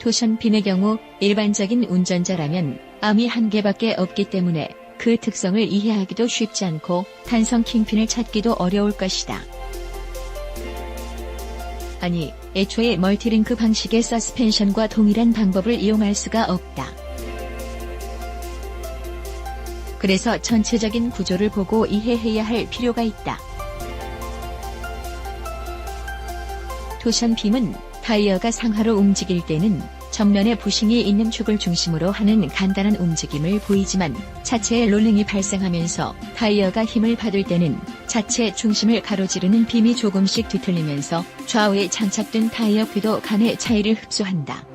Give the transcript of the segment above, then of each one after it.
토션빔의 경우 일반적인 운전자라면 암이 한 개밖에 없기 때문에 그 특성을 이해하기도 쉽지 않고 탄성 킹핀을 찾기도 어려울 것이다. 아니, 애초에 멀티링크 방식의 서스펜션과 동일한 방법을 이용할 수가 없다. 그래서 전체적인 구조를 보고 이해해야 할 필요가 있다. 토션빔은 타이어가 상하로 움직일 때는 전면에 부싱이 있는 축을 중심으로 하는 간단한 움직임을 보이지만 차체에 롤링이 발생하면서 타이어가 힘을 받을 때는 차체 중심을 가로지르는 빔이 조금씩 뒤틀리면서 좌우에 장착된 타이어 궤도 간의 차이를 흡수한다.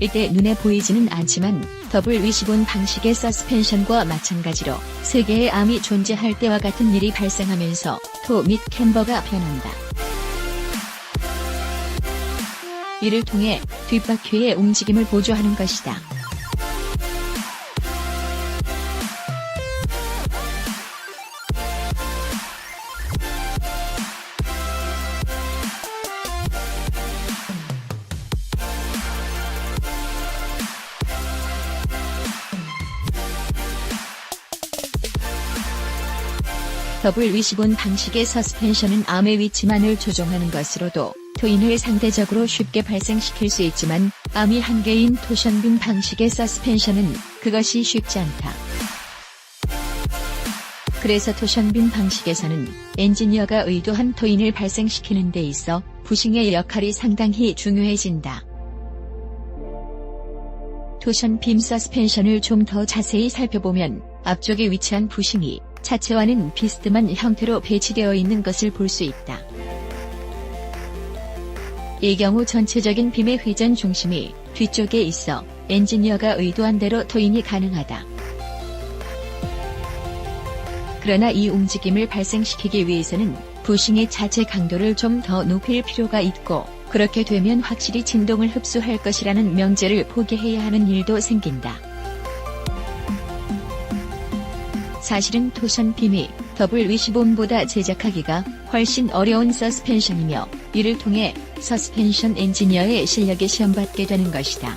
이때 눈에 보이지는 않지만 더블 위시본 방식의 서스펜션과 마찬가지로 세 개의 암이 존재할 때와 같은 일이 발생하면서 토 및 캠버가 변한다. 이를 통해 뒷바퀴의 움직임을 보조하는 것이다. 더블 위시본 방식의 서스펜션은 암의 위치만을 조정하는 것으로도 토인을 상대적으로 쉽게 발생시킬 수 있지만 암이 한 개인 토션빔 방식의 서스펜션은 그것이 쉽지 않다. 그래서 토션빔 방식에서는 엔지니어가 의도한 토인을 발생시키는 데 있어 부싱의 역할이 상당히 중요해진다. 토션빔 서스펜션을 좀 더 자세히 살펴보면 앞쪽에 위치한 부싱이 차체와는 비스듬한 형태로 배치되어 있는 것을 볼 수 있다. 이 경우 전체적인 빔의 회전 중심이 뒤쪽에 있어 엔지니어가 의도한 대로 토인이 가능하다. 그러나 이 움직임을 발생시키기 위해서는 부싱의 자체 강도를 좀 더 높일 필요가 있고 그렇게 되면 확실히 진동을 흡수할 것이라는 명제를 포기해야 하는 일도 생긴다. 사실은 토션빔이 더블 위시본보다 제작하기가 훨씬 어려운 서스펜션이며 이를 통해 서스펜션 엔지니어의 실력에 시험받게 되는 것이다.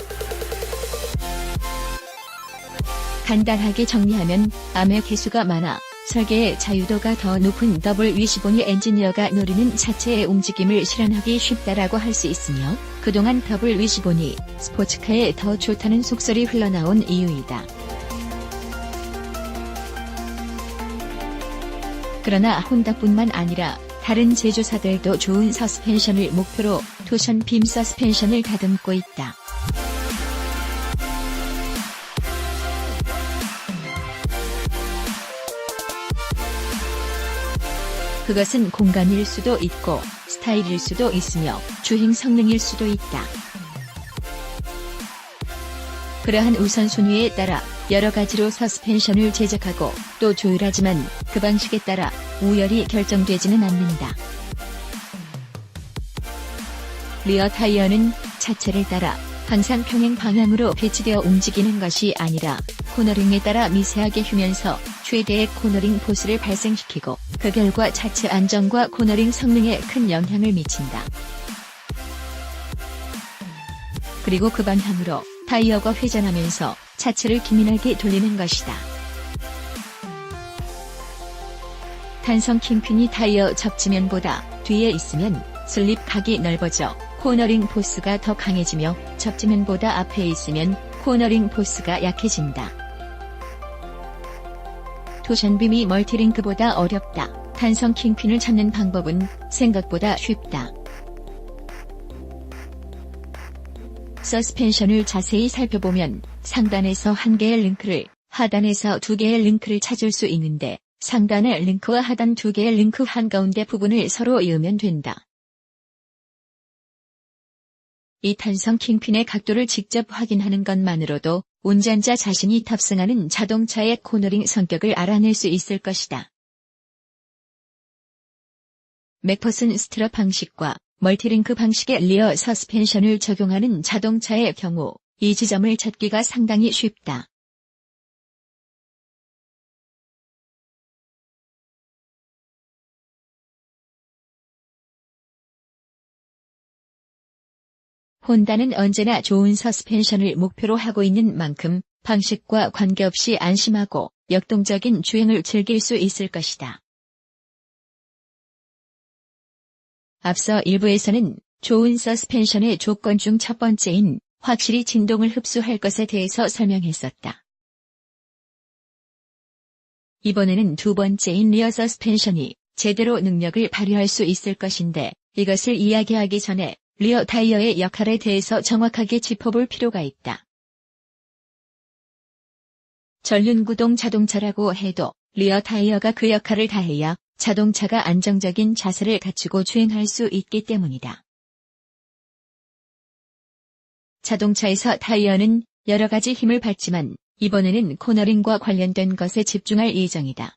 간단하게 정리하면 암의 개수가 많아 설계의 자유도가 더 높은 더블 위시본이 엔지니어가 노리는 자체의 움직임을 실현하기 쉽다라고 할 수 있으며 그동안 더블 위시본이 스포츠카에 더 좋다는 속설이 흘러나온 이유이다. 그러나 혼다뿐만 아니라 다른 제조사들도 좋은 서스펜션을 목표로 토션빔 서스펜션을 다듬고 있다. 그것은 공간일 수도 있고 스타일일 수도 있으며 주행 성능일 수도 있다. 그러한 우선순위에 따라 여러 가지로 서스펜션을 제작하고 또 조율하지만 그 방식에 따라 우열이 결정되지는 않는다. 리어 타이어는 차체를 따라 항상 평행 방향으로 배치되어 움직이는 것이 아니라 코너링에 따라 미세하게 휘면서 최대의 코너링 포스를 발생시키고 그 결과 차체 안정과 코너링 성능에 큰 영향을 미친다. 그리고 그 방향으로 타이어가 회전하면서 차체를 기민하게 돌리는 것이다. 탄성 킹핀이 타이어 접지면보다 뒤에 있으면 슬립 각이 넓어져 코너링 포스가 더 강해지며 접지면보다 앞에 있으면 코너링 포스가 약해진다. 토션빔이 멀티링크보다 어렵다. 탄성 킹핀을 찾는 방법은 생각보다 쉽다. 서스펜션을 자세히 살펴보면 상단에서 한 개의 링크를, 하단에서 두 개의 링크를 찾을 수 있는데 상단의 링크와 하단 두 개의 링크 한가운데 부분을 서로 이으면 된다. 이 탄성 킹핀의 각도를 직접 확인하는 것만으로도 운전자 자신이 탑승하는 자동차의 코너링 성격을 알아낼 수 있을 것이다. 맥퍼슨 스트럽 방식과 멀티링크 방식의 리어 서스펜션을 적용하는 자동차의 경우 이 지점을 찾기가 상당히 쉽다. 혼다는 언제나 좋은 서스펜션을 목표로 하고 있는 만큼 방식과 관계없이 안심하고 역동적인 주행을 즐길 수 있을 것이다. 앞서 일부에서는 좋은 서스펜션의 조건 중 첫 번째인 확실히 진동을 흡수할 것에 대해서 설명했었다. 이번에는 두 번째인 리어 서스펜션이 제대로 능력을 발휘할 수 있을 것인데 이것을 이야기하기 전에 리어 타이어의 역할에 대해서 정확하게 짚어볼 필요가 있다. 전륜구동 자동차라고 해도 리어 타이어가 그 역할을 다해야 자동차가 안정적인 자세를 갖추고 주행할 수 있기 때문이다. 자동차에서 타이어는 여러 가지 힘을 받지만 이번에는 코너링과 관련된 것에 집중할 예정이다.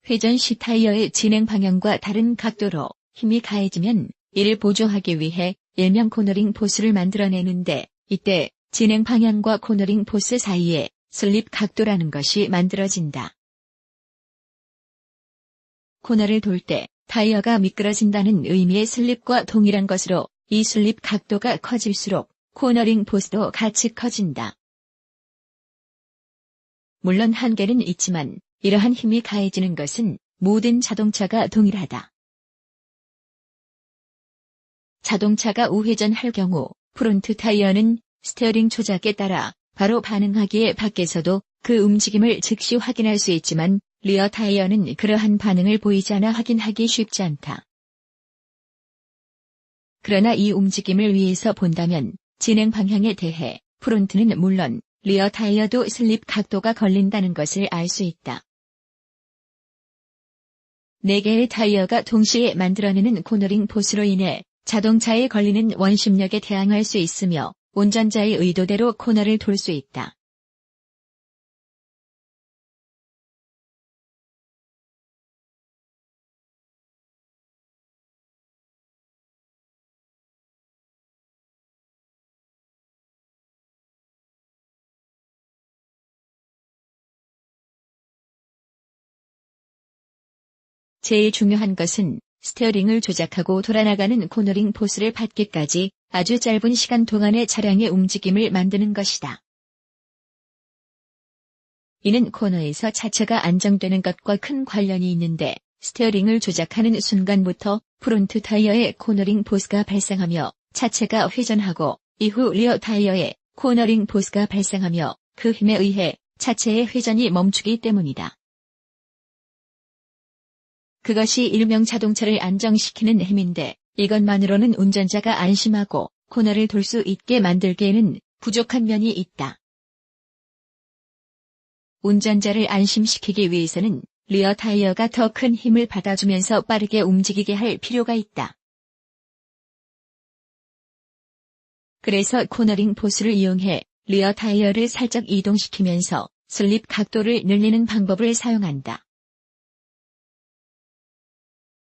회전 시 타이어의 진행 방향과 다른 각도로 힘이 가해지면 이를 보조하기 위해 일명 코너링 포스를 만들어내는데 이때 진행 방향과 코너링 포스 사이에 슬립 각도라는 것이 만들어진다. 코너를 돌 때 타이어가 미끄러진다는 의미의 슬립과 동일한 것으로 이 슬립 각도가 커질수록 코너링 포스도 같이 커진다. 물론 한계는 있지만 이러한 힘이 가해지는 것은 모든 자동차가 동일하다. 자동차가 우회전할 경우 프론트 타이어는 스티어링 조작에 따라 바로 반응하기에 밖에서도 그 움직임을 즉시 확인할 수 있지만 리어 타이어는 그러한 반응을 보이지 않아 확인하기 쉽지 않다. 그러나 이 움직임을 위해서 본다면 진행 방향에 대해 프론트는 물론 리어 타이어도 슬립 각도가 걸린다는 것을 알 수 있다. 4개의 타이어가 동시에 만들어내는 코너링 포스로 인해 자동차에 걸리는 원심력에 대항할 수 있으며 운전자의 의도대로 코너를 돌 수 있다. 제일 중요한 것은 스티어링을 조작하고 돌아나가는 코너링 포스를 받기까지 아주 짧은 시간 동안의 차량의 움직임을 만드는 것이다. 이는 코너에서 차체가 안정되는 것과 큰 관련이 있는데 스티어링을 조작하는 순간부터 프론트 타이어의 코너링 포스가 발생하며 차체가 회전하고 이후 리어 타이어의 코너링 포스가 발생하며 그 힘에 의해 차체의 회전이 멈추기 때문이다. 그것이 일명 자동차를 안정시키는 힘인데 이것만으로는 운전자가 안심하고 코너를 돌 수 있게 만들기에는 부족한 면이 있다. 운전자를 안심시키기 위해서는 리어 타이어가 더 큰 힘을 받아주면서 빠르게 움직이게 할 필요가 있다. 그래서 코너링 포스를 이용해 리어 타이어를 살짝 이동시키면서 슬립 각도를 늘리는 방법을 사용한다.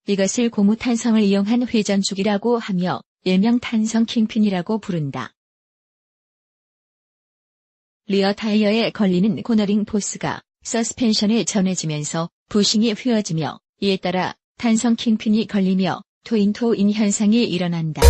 이것을 고무 탄성을 이용한 회전축이라고 하며 일명 탄성 킹핀이라고 부른다. 리어 타이어에 걸리는 코너링 포스가 서스펜션에 전해지면서 부싱이 휘어지며 이에 따라 탄성 킹핀이 걸리며 토인 현상이 일어난다.